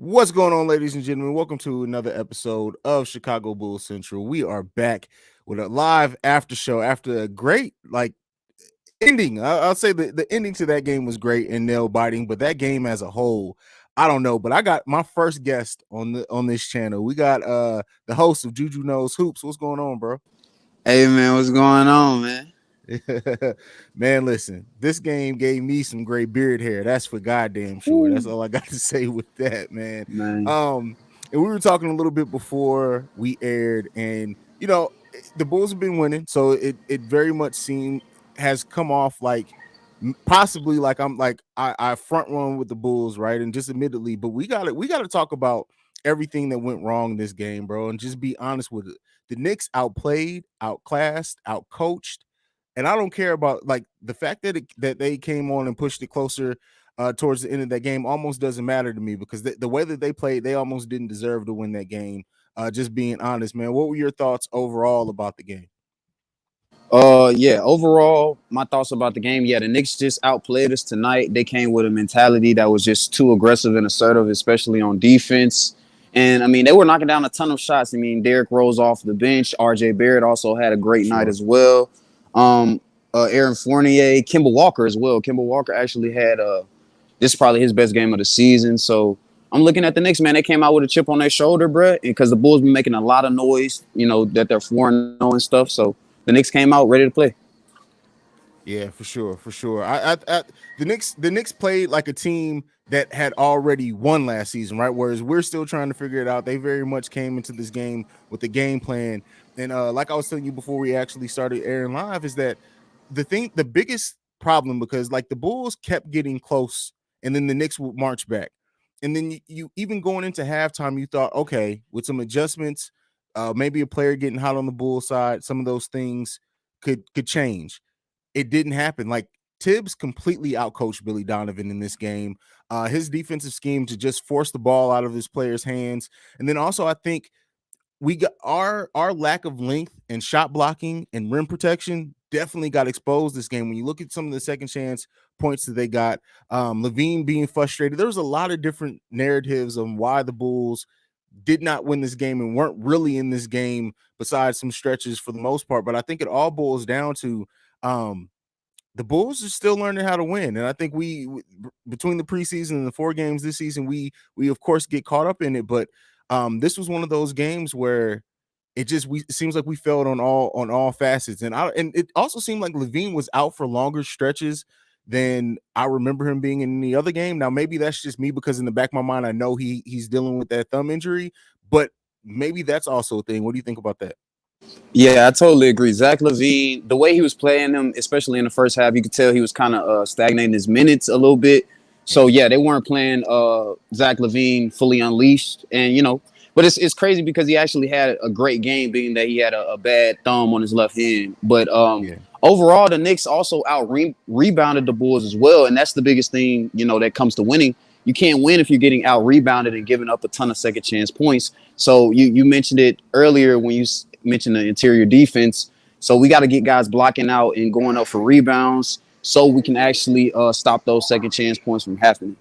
What's going on, ladies and gentlemen? Welcome to another episode of Chicago Bulls Central. We are back with a live after show after a great ending. I'll say the ending to that game was great and nail biting, but that game as a whole, I don't know. But I got my first guest on this channel. We got the host of JuJu Knows Hoops. What's going on, bro? Hey man, what's going on, man? Man, listen, this game gave me some great beard hair. That's for goddamn sure. That's Woo. all I got to say with that, man. Man. Um, and we were talking a little bit before we aired, and the Bulls have been winning, so it very much has come off like possibly like I front run with the Bulls, right? And just admittedly, but we gotta talk about everything that went wrong in this game, bro, and just be honest with it. The Knicks outplayed, outclassed, outcoached, and I don't care about like the fact that they came on and pushed it closer towards the end of that game almost doesn't matter to me because the way that they played, they almost didn't deserve to win that game. Just being honest, man. What were your thoughts overall about the game? Yeah, overall, my thoughts about the game. Yeah, the Knicks just outplayed us tonight. They came with a mentality that was just too aggressive and assertive, especially on defense. And I mean, they were knocking down a ton of shots. I mean, Derrick Rose off the bench. RJ Barrett also had a great night Sure. as well. Aaron Fournier, Kemba Walker as well. Kemba Walker actually had this is probably his best game of the season. So I'm looking at the Knicks, man. They came out with a chip on their shoulder, bro, because the Bulls been making a lot of noise, that they're 4-0 and stuff. So the Knicks came out ready to play. Yeah, for sure, for sure. The Knicks played like a team that had already won last season, right? Whereas we're still trying to figure it out. They very much came into this game with a game plan. And like I was telling you before we actually started airing live, is that the biggest problem because like the Bulls kept getting close, and then the Knicks would march back, and then you even going into halftime, you thought, okay, with some adjustments, maybe a player getting hot on the Bulls side, some of those things could change. It didn't happen. Like Tibbs completely outcoached Billy Donovan in this game. His defensive scheme to just force the ball out of his players' hands, and then also I think we got our lack of length and shot blocking and rim protection definitely got exposed this game. When you look at some of the second chance points that they got, Levine being frustrated, there was a lot of different narratives on why the Bulls did not win this game and weren't really in this game besides some stretches for the most part. But I think it all boils down to um, the Bulls are still learning how to win, and I think between the preseason and the 4 games this season, we of course get caught up in it. But this was one of those games where it seems like we failed on all facets, and it also seemed like Levine was out for longer stretches than I remember him being in any other game. Now maybe that's just me because in the back of my mind I know he's dealing with that thumb injury, but maybe that's also a thing. What do you think about that? Yeah, I totally agree. Zach LaVine, the way he was playing them, especially in the first half, you could tell he was kind of stagnating his minutes a little bit. So Yeah, yeah, they weren't playing Zach LaVine fully unleashed, and but it's crazy because he actually had a great game, being that he had a bad thumb on his left hand. But yeah, overall, the Knicks also rebounded the Bulls as well, and that's the biggest thing that comes to winning. You can't win if you're getting out rebounded and giving up a ton of second chance points. So you mentioned it earlier when you mentioned the interior defense. So we got to get guys blocking out and going up for rebounds so we can actually stop those second chance points from happening.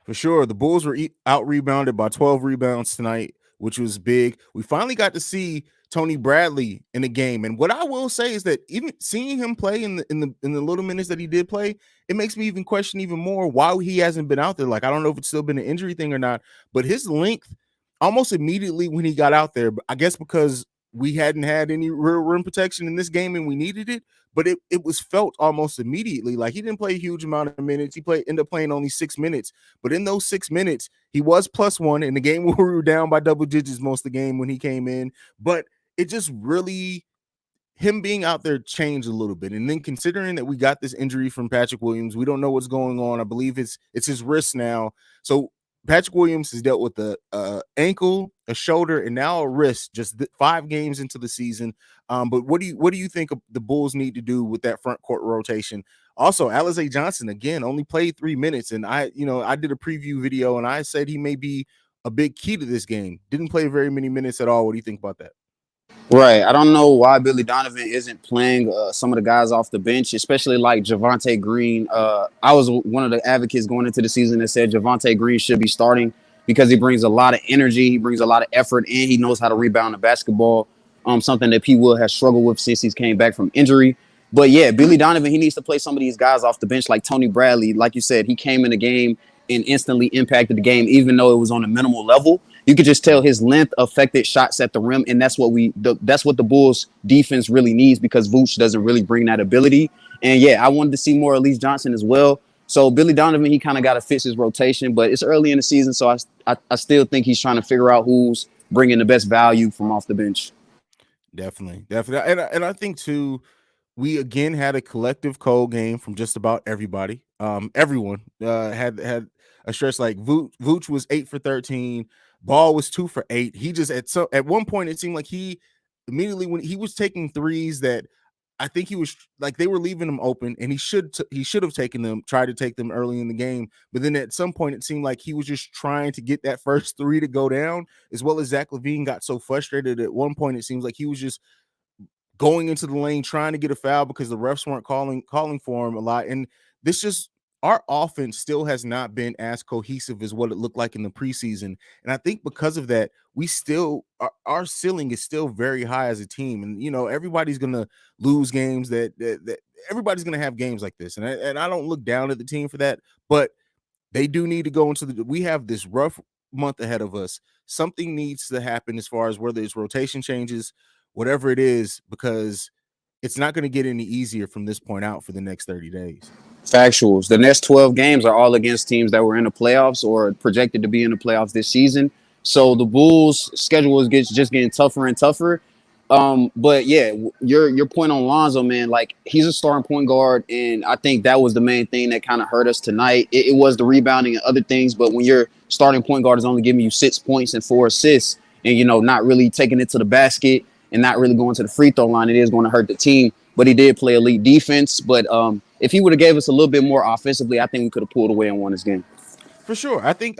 for sure. The Bulls were out rebounded by 12 rebounds tonight, which was big. We finally got to see Tony Bradley in the game, and what I will say is that even seeing him play in the little minutes that he did play, it makes me even question even more why he hasn't been out there. Like I don't know if it's still been an injury thing or not, but his length almost immediately when he got out there, I guess because we hadn't had any real rim protection in this game and we needed it, but it was felt almost immediately. Like he didn't play a huge amount of minutes. He ended up playing only 6 minutes, but in those 6 minutes, he was +1 in the game where we were down by double digits most of the game when he came in. But it just really him being out there changed a little bit. And then considering that we got this injury from Patrick Williams, we don't know what's going on. I believe it's his wrist now. So Patrick Williams has dealt with the ankle, a shoulder, and now a wrist. Just 5 games into the season. But what do you think the Bulls need to do with that front court rotation? Also, Alize Johnson again only played 3 minutes, and I did a preview video and I said he may be a big key to this game. Didn't play very many minutes at all. What do you think about that? Right. I don't know why Billy Donovan isn't playing some of the guys off the bench, especially like Javonte Green. I was one of the advocates going into the season that said Javonte Green should be starting because he brings a lot of energy, he brings a lot of effort, and he knows how to rebound the basketball. Something that P. Will has struggled with since he's came back from injury. But yeah, Billy Donovan, he needs to play some of these guys off the bench like Tony Bradley. Like you said, he came in the game and instantly impacted the game, even though it was on a minimal level. You could just tell his length affected shots at the rim, and that's what that's what the Bulls defense really needs, because Vooch doesn't really bring that ability. And yeah, I wanted to see more Elise Johnson as well. So Billy Donovan, he kind of got to fix his rotation, but it's early in the season, so I still think he's trying to figure out who's bringing the best value from off the bench. Definitely, definitely, and I think too, we again had a collective cold game from just about everybody. Everyone had a stretch like Vooch was 8 for 13, Ball was 2 for 8. He just at one point it seemed like he immediately, when he was taking threes that I think he was like they were leaving him open, and he should have taken them, tried to take them early in the game. But then at some point, it seemed like he was just trying to get that first three to go down, as well as Zach LaVine got so frustrated. At one point, it seems like he was just going into the lane trying to get a foul because the refs weren't calling for him a lot. And this just our offense still has not been as cohesive as what it looked like in the preseason. And I think because of that, we still our ceiling is still very high as a team. And everybody's gonna lose games that everybody's gonna have games like this. And I don't look down at the team for that, but they do need to go into we have this rough month ahead of us. Something needs to happen as far as whether it's rotation changes, whatever it is, because it's not going to get any easier from this point out for the next 30 days. Factuals. The next 12 games are all against teams that were in the playoffs or projected to be in the playoffs this season. So the Bulls' schedule is just getting tougher and tougher. But yeah, your point on Lonzo, man, like he's a starting point guard, and I think that was the main thing that kind of hurt us tonight. It was the rebounding and other things, but when your starting point guard is only giving you 6 points and 4 assists, and not really taking it to the basket and not really going to the free throw line, it is going to hurt the team. But he did play elite defense. But if he would have gave us a little bit more offensively, I think we could have pulled away and won this game. For sure. I think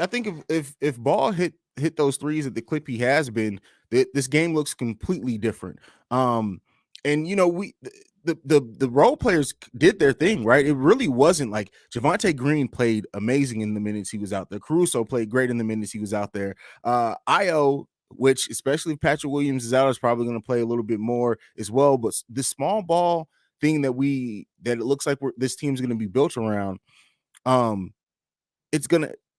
if Ball hit those threes at the clip he has been, this game looks completely different. And we the role players did their thing, right? It really wasn't like Javonte Green played amazing in the minutes he was out there. Caruso played great in the minutes he was out there. Io, which especially if Patrick Williams is out, is probably going to play a little bit more as well. But the small ball thing that it looks like this team's going to be built around,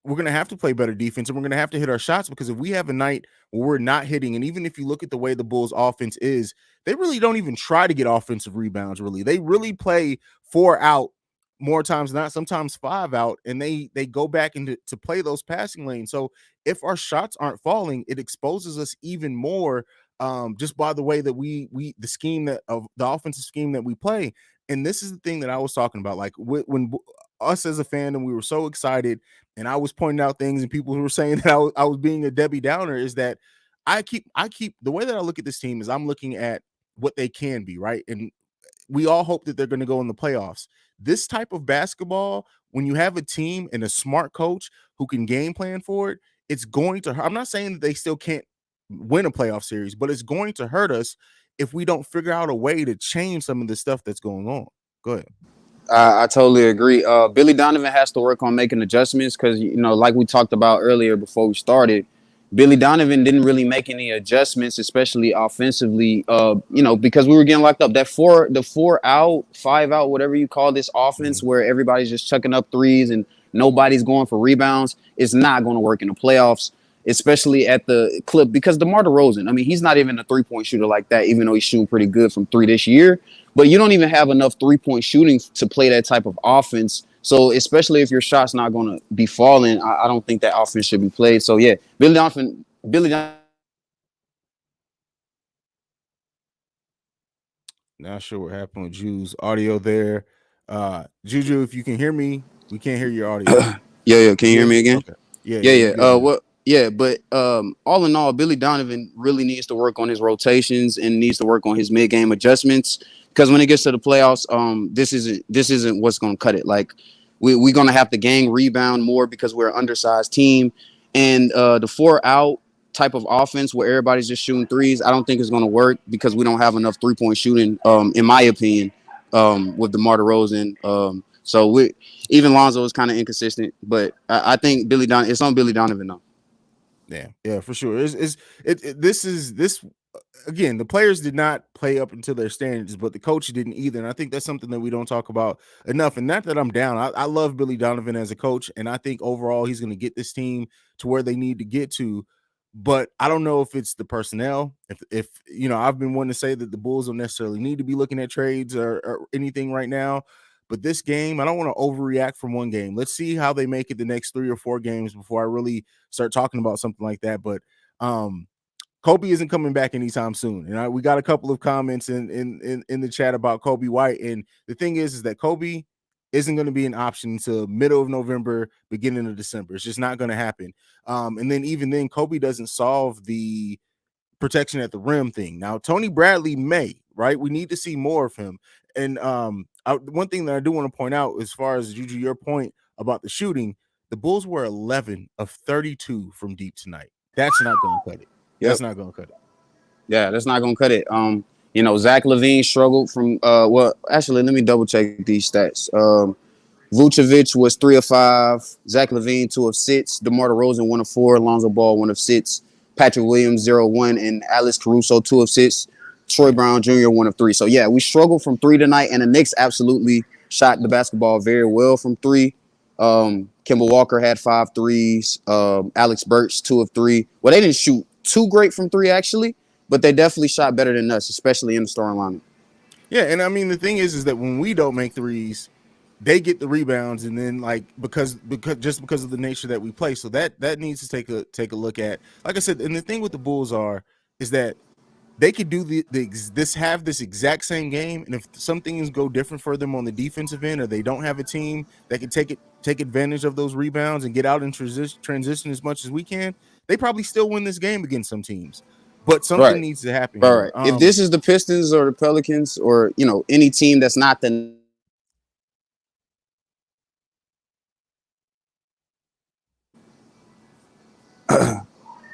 we're gonna have to play better defense, and we're gonna have to hit our shots, because if we have a night where we're not hitting, and even if you look at the way the Bulls offense is, they really don't even try to get offensive rebounds. Really, they really play 4 out more times than not, sometimes 5 out, and they go back into to play those passing lanes. So if our shots aren't falling, it exposes us even more, just by the way that we the scheme that of the offensive scheme that we play. And this is the thing that I was talking about, like when us as a fan, and we were so excited, and I was pointing out things, and people were saying that I was being a Debbie Downer, is that I keep the way that I look at this team is I'm looking at what they can be, right? And we all hope that they're going to go in the playoffs. This type of basketball, when you have a team and a smart coach who can game plan for it, it's going to hurt. I'm not saying that they still can't win a playoff series, but it's going to hurt us if we don't figure out a way to change some of the stuff that's going on. Go ahead. I totally agree. Billy Donovan has to work on making adjustments because, like we talked about earlier before we started, Billy Donovan didn't really make any adjustments, especially offensively, because we were getting locked up. The 4 out, 5 out, whatever you call this offense, where everybody's just chucking up threes and nobody's going for rebounds, is not going to work in the playoffs, especially at the clip, because DeMar DeRozan, I mean, he's not even a 3-point shooter like that, even though he's shooting pretty good from 3 this year. But you don't even have enough 3-point shooting to play that type of offense. So especially if your shot's not going to be falling, I don't think that offense should be played. So yeah, Billy Donovan. Not sure what happened with Juju's audio there. Juju, if you can hear me, we can't hear your audio. Yeah. Can you hear me again? Okay. Yeah. But all in all, Billy Donovan really needs to work on his rotations and needs to work on his mid-game adjustments, because when it gets to the playoffs, this isn't what's going to cut it. Like we're going to have to gang rebound more because we're an undersized team, and the 4 out type of offense where everybody's just shooting threes, I don't think is going to work because we don't have enough 3-point shooting, in my opinion, with DeMar DeRozan. So even Lonzo is kind of inconsistent, but I think it's on Billy Donovan though. Yeah, for sure. This is this again. The players did not play up until their standards, but the coach didn't either. And I think that's something that we don't talk about enough. And not that I'm down. I love Billy Donovan as a coach, and I think overall he's going to get this team to where they need to get to. But I don't know if it's the personnel. If I've been wanting to say that the Bulls don't necessarily need to be looking at trades or anything right now. But this game, I don't want to overreact from one game. Let's see how they make it the next 3 or 4 games before I really start talking about something like that. But Kobe isn't coming back anytime soon. And we got a couple of comments in the chat about Kobe White. And the thing is that Kobe isn't going to be an option until middle of November, beginning of December. It's just not going to happen. And then even then, Kobe doesn't solve the protection at the rim thing. Now, Tony Bradley may, right? We need to see more of him. And one thing that I do want to point out, as far as JuJu, your point about the shooting, the Bulls were 11 of 32 from deep tonight. That's not going to cut it. Yep. That's not going to cut it. Yeah, that's not gonna cut it. Zach LaVine struggled from actually, let me double check these stats. Vucevic was 3 of 5, Zach LaVine 2 of 6, DeMar DeRozan 1 of 4, Lonzo Ball 1 of 6, Patrick Williams 0 of 1, and Alex Caruso 2 of 6, Troy Brown Jr. 1 of 3. So yeah, we struggled from 3 tonight, and the Knicks absolutely shot the basketball very well from 3. Kemba Walker had 5 threes. Alex Burks 2 of 3. Well, they didn't shoot too great from 3 actually, but they definitely shot better than us, especially in the starting lineup. Yeah, and I mean the thing is that when we don't make threes, they get the rebounds, and then because of the nature that we play, so that needs to take a look at. Like I said, and the thing with the Bulls is that they could do this exact same game, and if some things go different for them on the defensive end, or they don't have a team that can take advantage of those rebounds and get out and transition as much as we can, they probably still win this game against some teams. But something needs to happen. All right. If this is the Pistons or the Pelicans or any team that's not the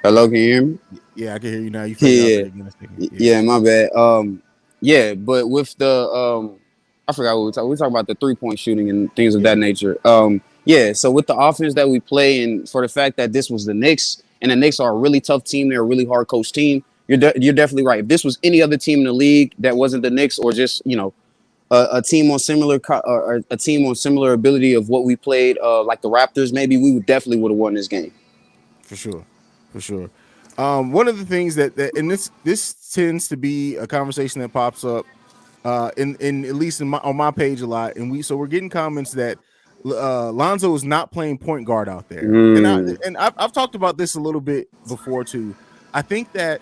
Hello, can you hear me? Yeah, I can hear you now. You faded out there again. Yeah, my bad. But with the I forgot what we talking. We talk about the 3-point shooting and things of that nature. So with the offense that we play, and for the fact that this was the Knicks, and the Knicks are a really tough team, they're a really hard coached team. You're definitely right. If this was any other team in the league that wasn't the Knicks, or just a team on similar or a team on similar ability of what we played, like the Raptors, maybe we would definitely have won this game. For sure. One of the things that and this tends to be a conversation that pops up in at least on my page a lot, and we're getting comments that Lonzo is not playing point guard out there, and I've talked about this a little bit before too. I think that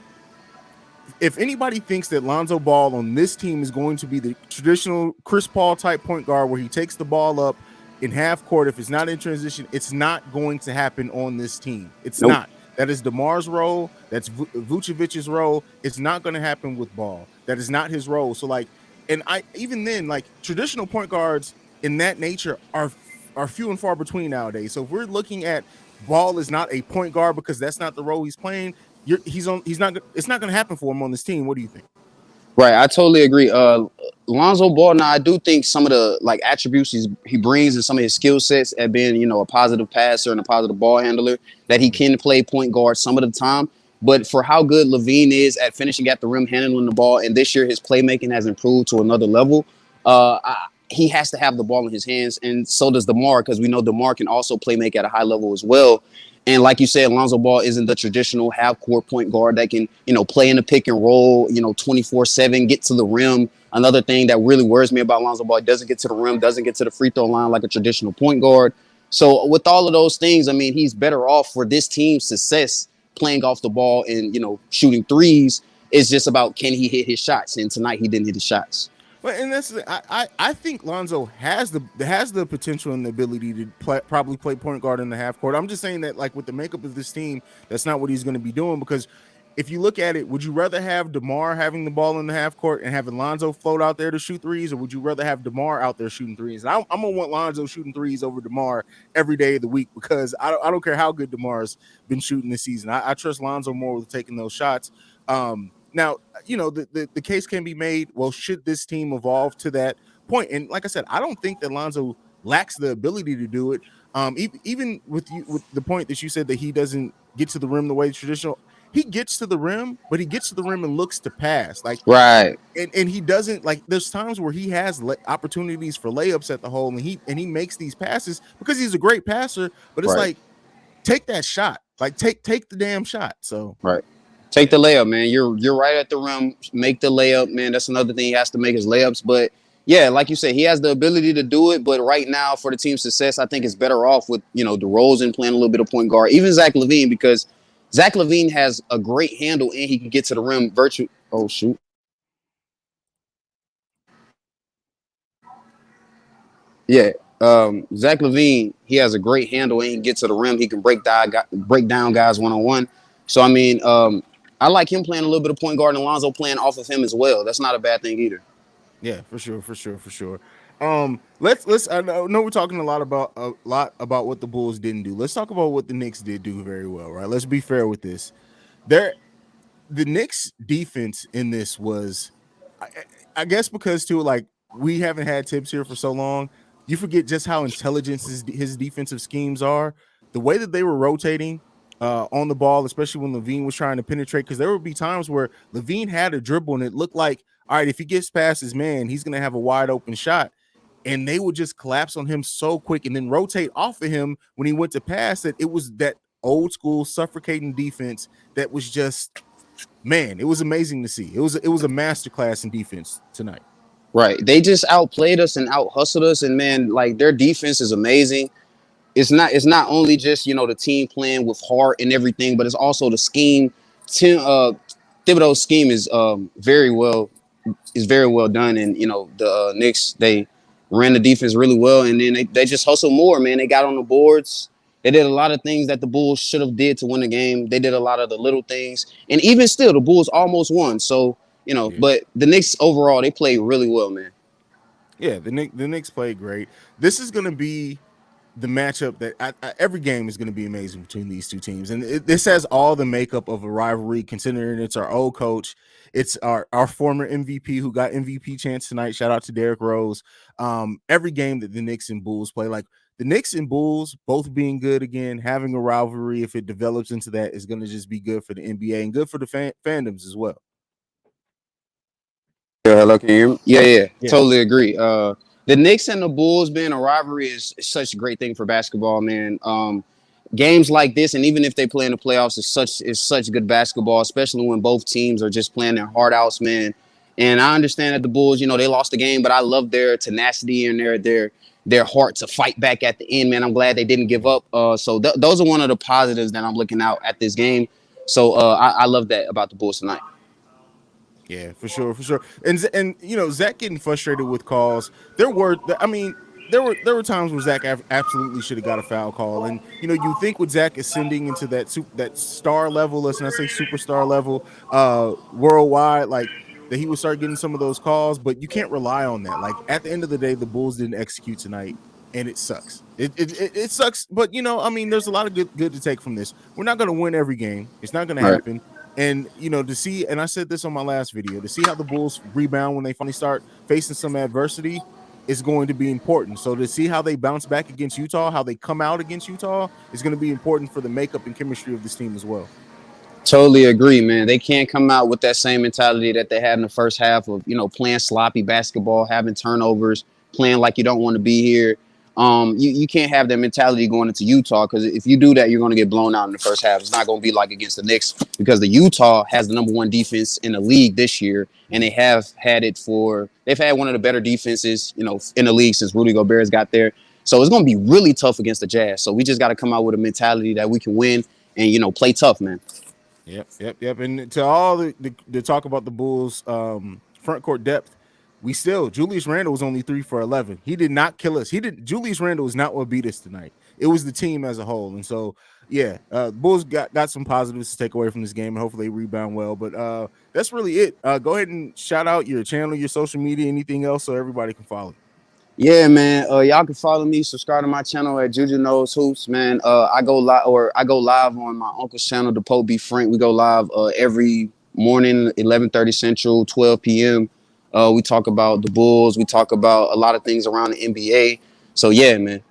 if anybody thinks that Lonzo Ball on this team is going to be the traditional Chris Paul type point guard where he takes the ball up in half court, if it's not in transition, it's not going to happen on this team. It's not. That is DeMar's role. That's Vucevic's role. It's not going to happen with Ball. That is not his role. So even then, traditional point guards in that nature are few and far between nowadays. So if we're looking at Ball is not a point guard because that's not the role he's playing, it's not going to happen for him on this team. What do you think? Right, I totally agree. Lonzo Ball, now I do think some of the attributes he brings and some of his skill sets at being, a positive passer and a positive ball handler, that he can play point guard some of the time. But for how good LaVine is at finishing at the rim, handling the ball, and this year his playmaking has improved to another level, he has to have the ball in his hands, and so does DeMar, because we know DeMar can also play make at a high level as well. And like you said, Lonzo Ball isn't the traditional half-court point guard that can, play in the pick and roll, 24/7, get to the rim. Another thing that really worries me about Lonzo Ball, doesn't get to the rim, doesn't get to the free throw line like a traditional point guard. So with all of those things, I mean, he's better off for this team's success playing off the ball and, shooting threes. It's just about, can he hit his shots? And tonight he didn't hit his shots. Well, and that's I think Lonzo has the potential and the ability to probably play point guard in the half court. I'm just saying that with the makeup of this team, that's not what he's going to be doing, because if you look at it, would you rather have DeMar having the ball in the half court and having Lonzo float out there to shoot threes, or would you rather have DeMar out there shooting threes? And I'm gonna want Lonzo shooting threes over DeMar every day of the week, because I don't care how good DeMar's been shooting this season. I trust Lonzo more with taking those shots. Now, the case can be made, well, should this team evolve to that point? And like I said, I don't think that Lonzo lacks the ability to do it. Even with you, with the point that you said that he doesn't get to the rim the way traditional, he gets to the rim, but he gets to the rim and looks to pass. Like Right, and he doesn't, like, there's times where he has opportunities for layups at the hole, and he makes these passes because he's a great passer, but it's right, like, take that shot, like take the damn shot. So right. Take yeah, the layup, man. You're right at the rim. Make the layup, man. That's another thing he has to make his layups. But yeah, like you said, he has the ability to do it. But right now, for the team's success, I think it's better off with DeRozan playing a little bit of point guard, even Zach LaVine, because Zach LaVine has a great handle and he can get to the rim virtually. Oh shoot, yeah. Zach LaVine, he has a great handle and he can get to the rim. He can break down guys one on one. So I mean, I like him playing a little bit of point guard and Lonzo playing off of him as well. That's not a bad thing either. yeah, for sure, for sure, for sure. Let's I know we're talking a lot about what the Bulls didn't do. Let's talk about what the Knicks did do very well, right? Let's be fair with this. There, the Knicks defense in this was, I, I guess because too, like, we haven't had Tibbs here for so long, you forget just how intelligent his defensive schemes are. The way that they were rotating on the ball, especially when Levine was trying to penetrate, because there would be times where Levine had a dribble and it looked like, all right, if he gets past his man, he's going to have a wide open shot. And they would just collapse on him so quick and then rotate off of him when he went to pass it. It was that old school suffocating defense that was just, man, it was amazing to see. It was a masterclass in defense tonight. Right. They just outplayed us and out hustled us. And man, like their defense is amazing. It's not only just, the team playing with heart and everything, but it's also the scheme. Tim Thibodeau's scheme is very well done. And the Knicks, they ran the defense really well, and then they just hustled more, man. They got on the boards. They did a lot of things that the Bulls should have did to win the game. They did a lot of the little things. And even still, the Bulls almost won. So, Yeah. but the Knicks overall, they played really well, man. Yeah, the Knicks played great. This is going to be the matchup that every game is going to be amazing between these two teams, and this has all the makeup of a rivalry. Considering it's our old coach, it's our former MVP who got MVP chance tonight. Shout out to Derrick Rose. Every game that the Knicks and Bulls play, like the Knicks and Bulls both being good again, having a rivalry, if it develops into that, is going to just be good for the NBA and good for the fandoms as well. Yeah, hello, can you hear me? Yeah, yeah, Yeah, totally agree. The Knicks and the Bulls being a rivalry is such a great thing for basketball, man. Games like this, and even if they play in the playoffs, is such good basketball, especially when both teams are just playing their heart outs, man. And I understand that the Bulls, they lost the game, but I love their tenacity and their heart to fight back at the end, man. I'm glad they didn't give yeah. up. So those are one of the positives that I'm looking out at this game. So I love that about the Bulls tonight. Yeah, for sure, for sure. And Zach getting frustrated with calls. I mean, there were times where Zach absolutely should have got a foul call, and you think with Zach ascending into that star level, let's not say superstar level, worldwide, like that he would start getting some of those calls, but you can't rely on that. Like at the end of the day, the Bulls didn't execute tonight, and it sucks. It sucks, but I mean, there's a lot of good to take from this. We're not going to win every game. It's not going to Right. happen. And to see, and I said this on my last video, to see how the Bulls rebound when they finally start facing some adversity is going to be important. So to see how they bounce back against Utah, how they come out against Utah, is going to be important for the makeup and chemistry of this team as well. Totally agree, man. They can't come out with that same mentality that they had in the first half of, playing sloppy basketball, having turnovers, playing like you don't want to be here. You can't have that mentality going into Utah, because if you do that, you're going to get blown out in the first half. It's not going to be like against the Knicks, because the Utah has the #1 defense in the league this year, and they've had one of the better defenses, in the league since Rudy Gobert's got there. So it's going to be really tough against the Jazz. So we just got to come out with a mentality that we can win and, play tough, man. Yep. And to all the talk about the Bulls front court depth, Julius Randle was only 3 for 11. He did not kill us. Julius Randle is not what beat us tonight. It was the team as a whole. And so, yeah, Bulls got some positives to take away from this game, and hopefully they rebound well. But that's really it. Go ahead and shout out your channel, your social media, anything else, so everybody can follow you. Yeah, man. Y'all can follow me, subscribe to my channel at JuJu Knows Hoops, man. I go live on my uncle's channel, the Pope B Frank. We go live every morning, 11:30 Central, 12 p.m. We talk about the Bulls. We talk about a lot of things around the NBA. So yeah, man.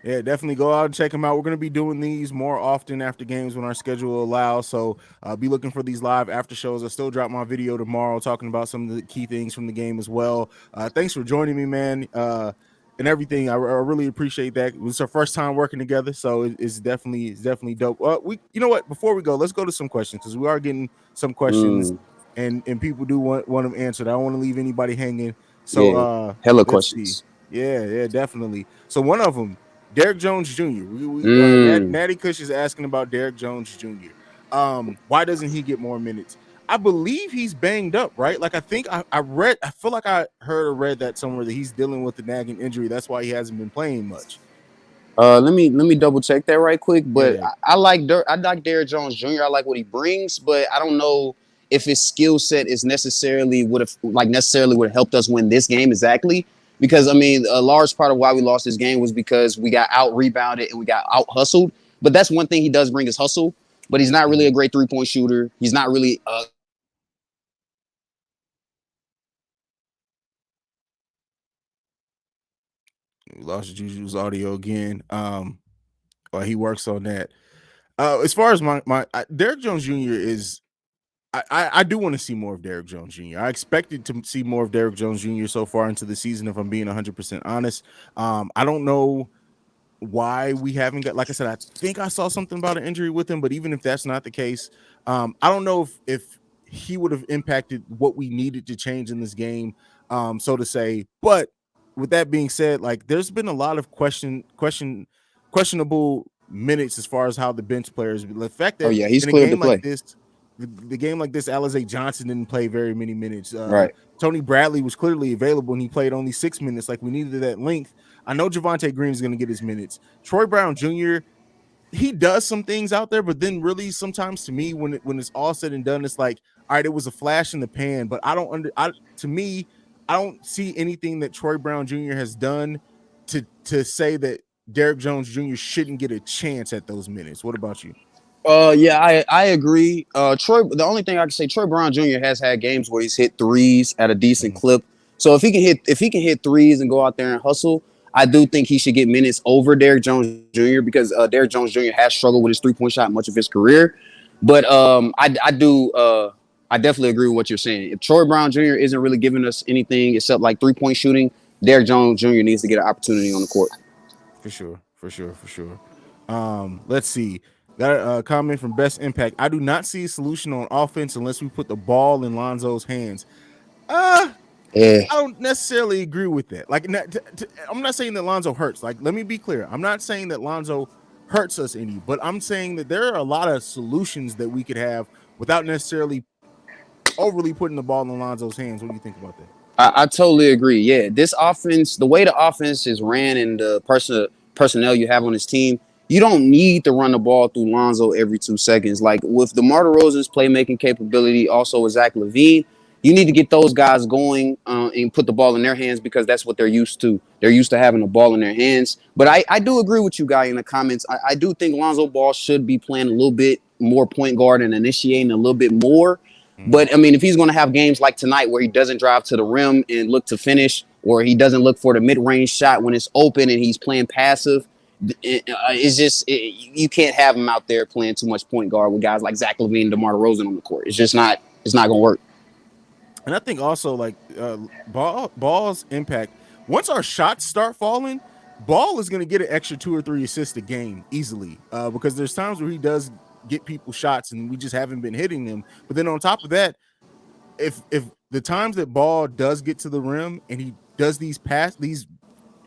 Yeah, definitely go out and check them out. We're going to be doing these more often after games when our schedule allows. So be looking for these live after shows. I'll still drop my video tomorrow talking about some of the key things from the game as well. Thanks for joining me, man. And everything. I really appreciate that. It was our first time working together, so it's definitely dope. You know what? Before we go, let's go to some questions because we are getting some questions, Mm, and people do want them answered. I don't want to leave anybody hanging. So yeah, hella let's see. questions. Yeah, definitely. So one of them, Derrick Jones Jr. Mm. Natty Kush is asking about Derrick Jones Jr. Why doesn't he get more minutes? I believe he's banged up, right? Like I think I feel like I heard or read that somewhere that he's dealing with a nagging injury. That's why he hasn't been playing much. Let me double check that right quick. But Yeah. I like Derrick Jones Jr. I like what he brings, but I don't know if his skill set is necessarily would have helped us win this game exactly. Because I mean, a large part of why we lost this game was because we got out rebounded and we got out hustled. But that's one thing he does bring is hustle. But he's not really Mhm. a great 3-point shooter. He's not really We lost Juju's audio again. Well, he works on that. As far as Derrick Jones Jr. is, I do want to see more of Derrick Jones Jr. I expected to see more of Derrick Jones Jr. so far into the season, if I'm being 100% honest. I don't know why we haven't got, like I said, I think I saw something about an injury with him, but even if that's not the case, I don't know if he would have impacted what we needed to change in this game, so to say. But with that being said, like there's been a lot of questionable minutes as far as how the bench players, the fact oh that yeah, he's in a cleared to game like play. this, the game like this, Alize Johnson didn't play very many minutes. Right. Tony Bradley was clearly available and he played only 6 minutes. Like we needed that length. I know Javonte Green is going to get his minutes. Troy Brown Jr., he does some things out there, but then really sometimes to me, when it's all said and done, it's like, all right, it was a flash in the pan, but to me, I don't see anything that Troy Brown Jr. has done to say that Derrick Jones Jr. shouldn't get a chance at those minutes. What about you? Yeah, I agree. Troy, the only thing I can say, Troy Brown Jr. has had games where he's hit threes at a decent Mhm. clip. So if he can hit threes and go out there and hustle, I do think he should get minutes over Derrick Jones Jr. because Derrick Jones Jr. has struggled with his 3-point shot much of his career. But I definitely agree with what you're saying. If Troy Brown Jr. isn't really giving us anything except like 3-point shooting, Derrick Jones Jr. needs to get an opportunity on the court. For sure. Let's see. Got a comment from Best Impact. I do not see a solution on offense unless we put the ball in Lonzo's hands. Uh, Yeah. I don't necessarily agree with that. Like, I'm not saying that Lonzo hurts. Like, let me be clear. I'm not saying that Lonzo hurts us any, but I'm saying that there are a lot of solutions that we could have without necessarily overly putting the ball in Lonzo's hands. What do you think about that? I totally agree. Yeah, this offense, the way the offense is ran and the personnel you have on this team, you don't need to run the ball through Lonzo every 2 seconds. Like with DeMar DeRozan's playmaking capability, also with Zach LaVine, you need to get those guys going and put the ball in their hands because that's what they're used to. They're used to having the ball in their hands. But I do agree with you, guy, in the comments. I do think Lonzo Ball should be playing a little bit more point guard and initiating a little bit more. Mhm. But I mean, if he's going to have games like tonight where he doesn't drive to the rim and look to finish, or he doesn't look for the mid-range shot when it's open and he's playing passive, you can't have him out there playing too much point guard with guys like Zach LaVine and DeMar DeRozan on the court. It's not going to work. And I think also like Ball's impact. Once our shots start falling, Ball is going to get an extra 2 or 3 assists a game easily because there's times where he does get people shots and we just haven't been hitting them. But then on top of that, if the times that Ball does get to the rim and he does these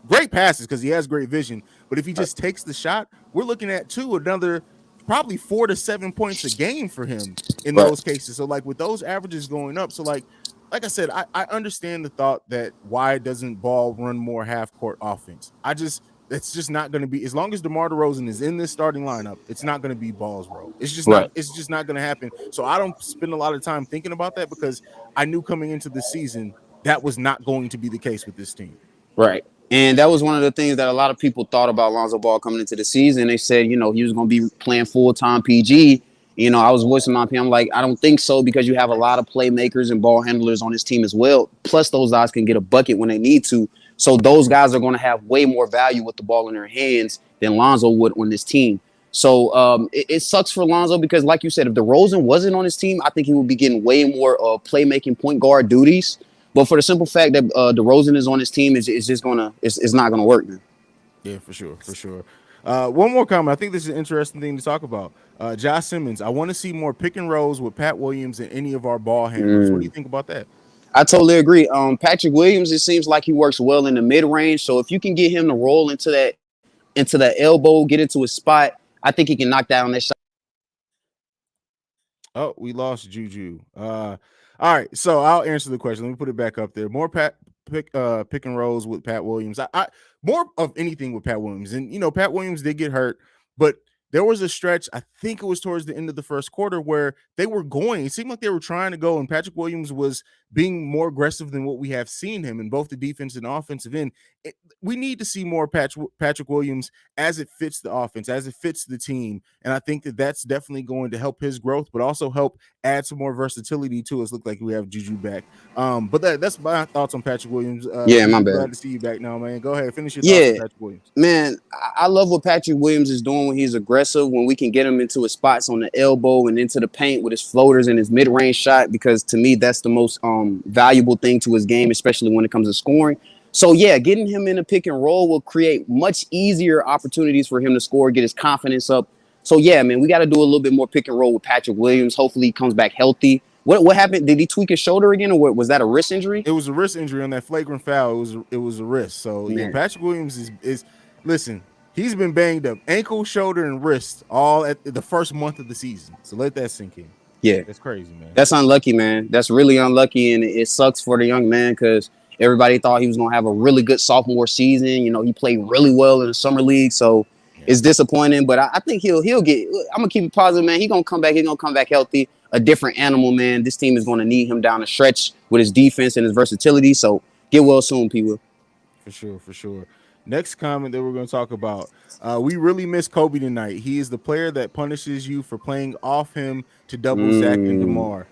great passes because he has great vision, but if he just takes the shot, we're looking at another probably 4 to 7 points a game for him in Right. those cases. So like with those averages going up, so like I said, I understand the thought that why doesn't Ball run more half court offense. It's just not going to be, as long as DeMar DeRozan is in this starting lineup, it's not going to be Ball's role. Right. It's just not going to happen. So I don't spend a lot of time thinking about that because I knew coming into the season that was not going to be the case with this team. Right. And that was one of the things that a lot of people thought about Lonzo Ball coming into the season. They said, he was going to be playing full-time PG. I was voicing my opinion. I'm like, I don't think so because you have a lot of playmakers and ball handlers on this team as well. Plus, those guys can get a bucket when they need to. So those guys are going to have way more value with the ball in their hands than Lonzo would on this team. So it sucks for Lonzo because, like you said, if DeRozan wasn't on his team, I think he would be getting way more playmaking point guard duties. But for the simple fact that DeRozan is on his team, it's just gonna it's not gonna work, man. Yeah, for sure, for sure. One more comment. I think this is an interesting thing to talk about. Josh Simmons. I want to see more pick and rolls with Pat Williams and any of our ball handlers. What do you think about that? I totally agree. Patrick Williams, it seems like he works well in the mid range. So if you can get him to roll into that elbow, get into his spot, I think he can knock down that shot. Oh, we lost JuJu. All right, so I'll answer the question. Let me put it back up there. More pick and rolls with Pat Williams. I more of anything with Pat Williams. And Pat Williams did get hurt, but there was a stretch, I think it was towards the end of the first quarter, where they were going. It seemed like they were trying to go, and Patrick Williams was being more aggressive than what we have seen him in both the defense and offensive end. We need to see more Patrick Williams as it fits the offense, as it fits the team. And I think that that's definitely going to help his growth, but also help add some more versatility to us. Look like we have JuJu back. But that's my thoughts on Patrick Williams. Yeah, my bad. Glad to see you back now, man. Go ahead, finish your thoughts on Patrick Williams. Man, I love what Patrick Williams is doing when he's aggressive, when we can get him into his spots on the elbow and into the paint with his floaters and his mid-range shot, because to me, that's the most valuable thing to his game, especially when it comes to scoring. So, yeah, getting him in a pick and roll will create much easier opportunities for him to score, get his confidence up. So, yeah, man, we got to do a little bit more pick and roll with Patrick Williams. Hopefully he comes back healthy. What happened? Did he tweak his shoulder again, or was that a wrist injury? It was a wrist injury on that flagrant foul. It was a wrist. So, Man. yeah, Patrick Williams is listen, he's been banged up ankle, shoulder, and wrist all at the first month of the season. So let that sink in. Yeah. That's crazy, man. That's unlucky, man. That's really unlucky, and it sucks for the young man because everybody thought he was going to have a really good sophomore season. He played really well in the summer league, so it's disappointing. But I think he'll get – I'm going to keep it positive, man. He's going to come back. He's going to come back healthy, a different animal, man. This team is going to need him down the stretch with his defense and his versatility. So get well soon, P-Will. For sure, for sure. Next comment that we're going to talk about. We really miss Kobe tonight. He is the player that punishes you for playing off him to double Zach and DeMar.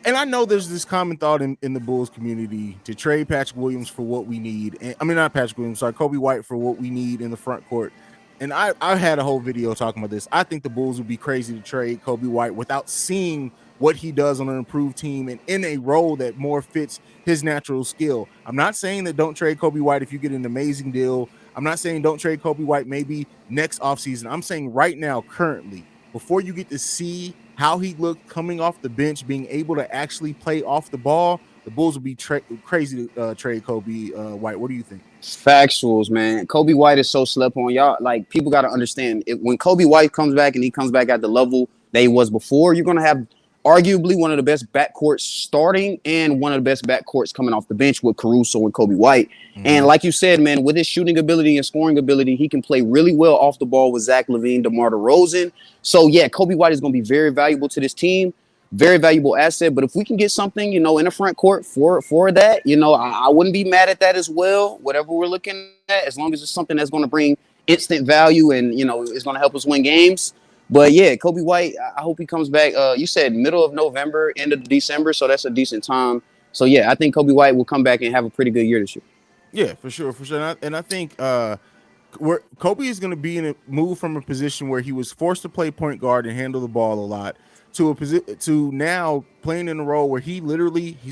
And I know there's this common thought in the Bulls community to trade Patrick Williams for what we need. And, I mean, not Patrick Williams, sorry, Kobe White for what we need in the front court. And I had a whole video talking about this. I think the Bulls would be crazy to trade Kobe White without seeing what he does on an improved team and in a role that more fits his natural skill. I'm not saying that don't trade Kobe White if you get an amazing deal. I'm not saying don't trade Kobe White maybe next offseason. I'm saying right now, currently, before you get to see how he looked coming off the bench, being able to actually play off the ball, the Bulls would be crazy to trade Kobe White. What do you think? Factuals, man. Kobe White is so slept on. Y'all, like, people got to understand, when Kobe White comes back and he comes back at the level that he was before, you're going to have arguably one of the best backcourts starting and one of the best backcourts coming off the bench with Caruso and Kobe White. And like you said, man, with his shooting ability and scoring ability, he can play really well off the ball with Zach LaVine, DeMar DeRozan. So, yeah, Kobe White is going to be very valuable to this team, very valuable asset. But if we can get something, in the front court for that, I wouldn't be mad at that as well, whatever we're looking at, as long as it's something that's going to bring instant value and, it's going to help us win games. But, yeah, Kobe White, I hope he comes back. You said middle of November, end of December, so that's a decent time. So, yeah, I think Kobe White will come back and have a pretty good year this year. Yeah, for sure, for sure. And I think where Kobe is going to be in a move from a position where he was forced to play point guard and handle the ball a lot to a position to now playing in a role where he's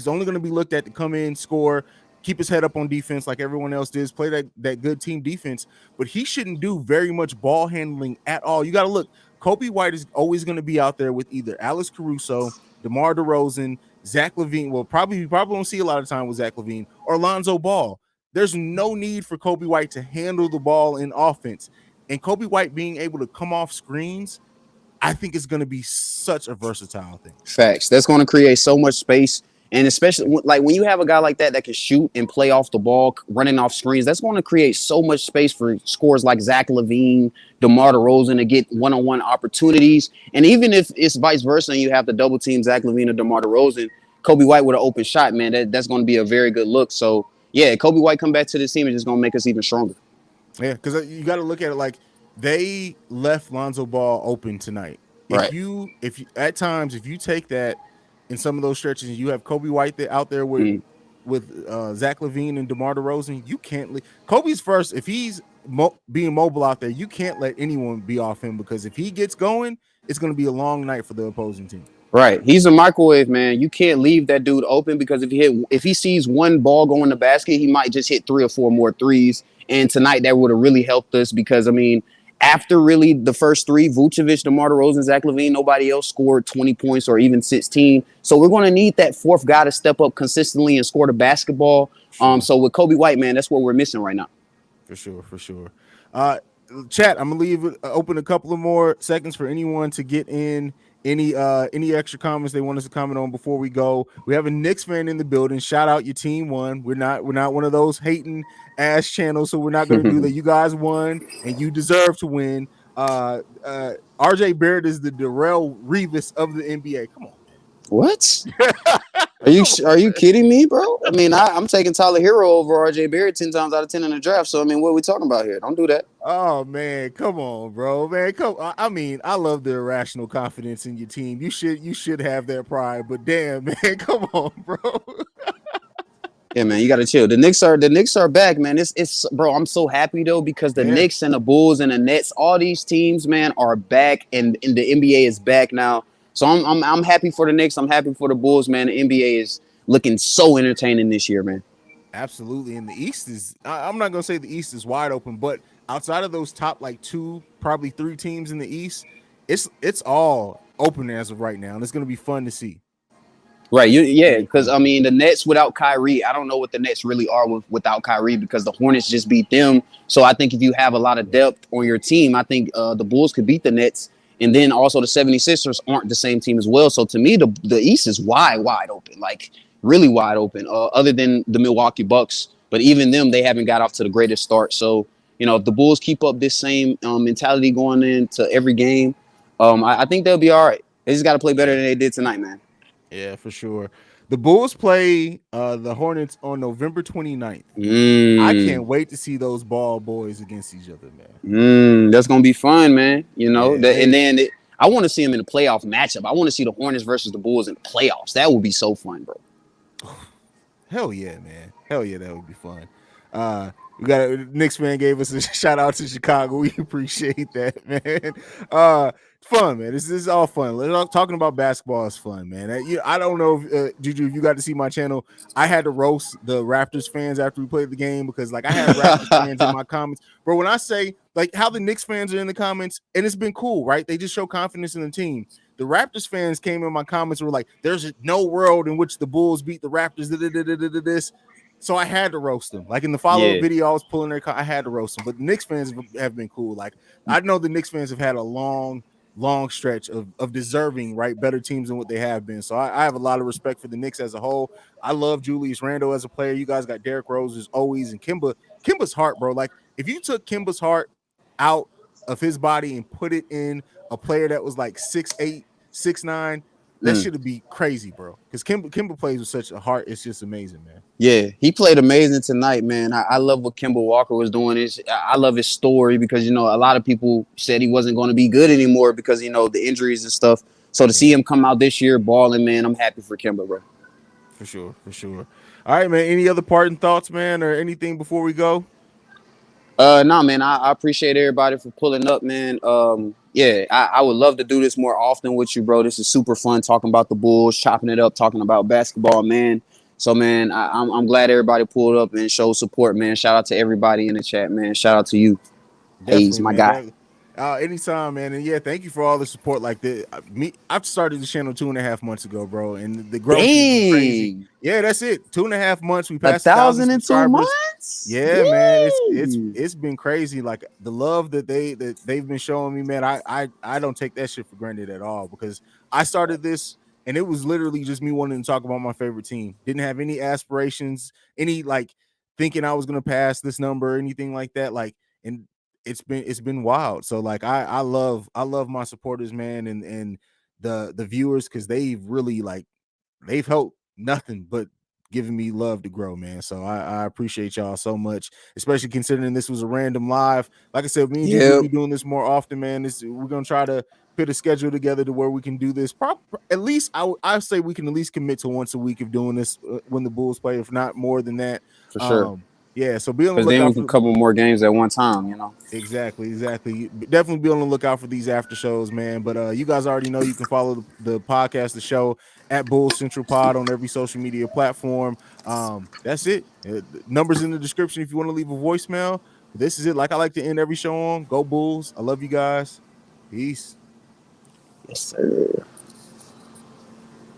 only going to be looked at to come in, score, keep his head up on defense like everyone else does, play that good team defense, but he shouldn't do very much ball handling at all. You got to look. Kobe White is always going to be out there with either Alex Caruso, DeMar DeRozan, Zach LaVine. Well, you probably won't see a lot of time with Zach LaVine or Lonzo Ball. There's no need for Kobe White to handle the ball in offense. And Kobe White being able to come off screens, I think it's going to be such a versatile thing. Facts. That's going to create so much space. And especially like when you have a guy like that can shoot and play off the ball, running off screens, that's going to create so much space for scores like Zach LaVine, DeMar DeRozan to get one-on-one opportunities. And even if it's vice versa and you have to double team Zach LaVine or DeMar DeRozan, Kobe White with an open shot, man, that's going to be a very good look. So, yeah, Kobe White come back to this team is just going to make us even stronger. Yeah, because you got to look at it like they left Lonzo Ball open tonight. If you at times, if you take that in some of those stretches and you have Kobe White out there with Zach LaVine and DeMar DeRozan, you can't leave. Kobe's first. If he's being mobile out there, you can't let anyone be off him because if he gets going, it's going to be a long night for the opposing team. Right. He's a microwave, man. You can't leave that dude open because if he sees one ball go in the basket, he might just hit 3 or 4 more threes. And tonight that would have really helped us because I mean, after really the first three, Vucevic, DeMar DeRozan, Zach LaVine, nobody else scored 20 points or even 16. So we're going to need that fourth guy to step up consistently and score the basketball. Sure. So with Kobe White, man, that's what we're missing right now. For sure, for sure. Chat, I'm gonna leave it open a couple of more seconds for anyone to get in any extra comments they want us to comment on before we go. We have a Knicks fan in the building. Shout out, your team won. We're not one of those hating ass channels, so we're not gonna do that. You guys won and you deserve to win. RJ Barrett is the Darrell Revis of the NBA. Come on. What? Are you kidding me, bro? I mean, I'm taking Tyler Hero over RJ Barrett 10 times out of 10 in the draft. So I mean, what are we talking about here? Don't do that. Oh man, come on, bro, man. I mean, I love the irrational confidence in your team. You should have that pride, but damn, man, come on, bro. Yeah, man, you gotta chill. The Knicks are back, man. It's bro. I'm so happy though because the Knicks and the Bulls and the Nets, all these teams, man, are back, and the NBA is back now. So I'm happy for the Knicks. I'm happy for the Bulls, man. The NBA is looking so entertaining this year, man. Absolutely, and the East is. I'm not gonna say the East is wide open, but outside of those top like two, probably three teams in the East, it's all open as of right now, and it's gonna be fun to see. Right, yeah, because I mean the Nets without Kyrie, I don't know what the Nets really are without Kyrie because the Hornets just beat them. So I think if you have a lot of depth on your team, I think the Bulls could beat the Nets. And then also the 76ers aren't the same team as well. So to me, the East is wide open, like really wide open, other than the Milwaukee Bucks. But even them, they haven't got off to the greatest start. So, you know, if the Bulls keep up this same mentality going into every game, I think they'll be all right. They just got to play better than they did tonight, man. Yeah, for sure. The Bulls play the Hornets on November 29th. I can't wait to see those ball boys against each other, man. That's gonna be fun, man. You know, and then I want to see them in a playoff matchup. I want to see the Hornets versus the Bulls in the playoffs. That would be so fun, bro. Hell yeah, man. Hell yeah, that would be fun. We got a Knicks fan gave us a shout out to Chicago. We appreciate that, man. Fun, man. This is all fun. Talking about basketball is fun, man. I don't know if JuJu, if you got to see my channel. I had to roast the Raptors fans after we played the game because, like, I had Raptors fans in my comments, bro. When I say like how the Knicks fans are in the comments, and it's been cool, right? They just show confidence in the team. The Raptors fans came in my comments and were like, "There's no world in which the Bulls beat the Raptors." This. So I had to roast them. Like in the follow-up video, I was pulling their. I had to roast them. But the Knicks fans have been cool. Like I know the Knicks fans have had a long stretch of deserving better teams than what they have been. So I have a lot of respect for the Knicks as a whole. I love Julius Randle as a player. You guys got Derrick Rose as always, and Kimba's heart, bro. Like if you took Kimba's heart out of his body and put it in a player that was like 6'8", 6'9", that should be crazy, bro. Because Kimba plays with such a heart. It's just amazing, man. Yeah, he played amazing tonight, man. I love what Kemba Walker was doing. I love his story because, you know, a lot of people said he wasn't going to be good anymore because, you know, the injuries and stuff. So to see him come out this year balling, man, I'm happy for Kemba, bro. For sure. All right, man. Any other parting thoughts, man, or anything before we go? No, man. I appreciate everybody for pulling up, man. Yeah, I would love to do this more often with you, bro. This is super fun talking about the Bulls, chopping it up, talking about basketball, man. So, man, I'm glad everybody pulled up and showed support, man. Shout out to everybody in the chat, man. Shout out to you, Haize, my guy. Anytime, man. And yeah, thank you for all the support. Like I've started the channel 2.5 months ago, bro, and the growth is crazy. Yeah, that's it. 2.5 months. We passed 1,000 in 2 months. Yeah, man. It's been crazy. Like the love that they've been showing me, man. I don't take that shit for granted at all because I started this and it was literally just me wanting to talk about my favorite team. Didn't have any aspirations, any like thinking I was gonna pass this number or anything like that. Like and it's been wild. So like I love my supporters, man, and the viewers because they've really they've helped nothing but giving me love to grow, man. So I appreciate y'all so much, especially considering this was a random live. Like I said, me and Juju will Yep, be doing this more often, man. We're gonna try to put a schedule together to where we can do this. At least I say we can at least commit to once a week of doing this when the Bulls play, if not more than that. for sure. Yeah, so be on the Because then we lookout can for. cover more games at one time, you know. Exactly. Definitely be on the lookout for these after shows, man. But you guys already know you can follow the podcast, the show at Bull Central Pod on every social media platform. That's it. Numbers in the description if you want to leave a voicemail. This is it. Like I like to end every show on. Go Bulls. I love you guys. Peace. Yes, sir.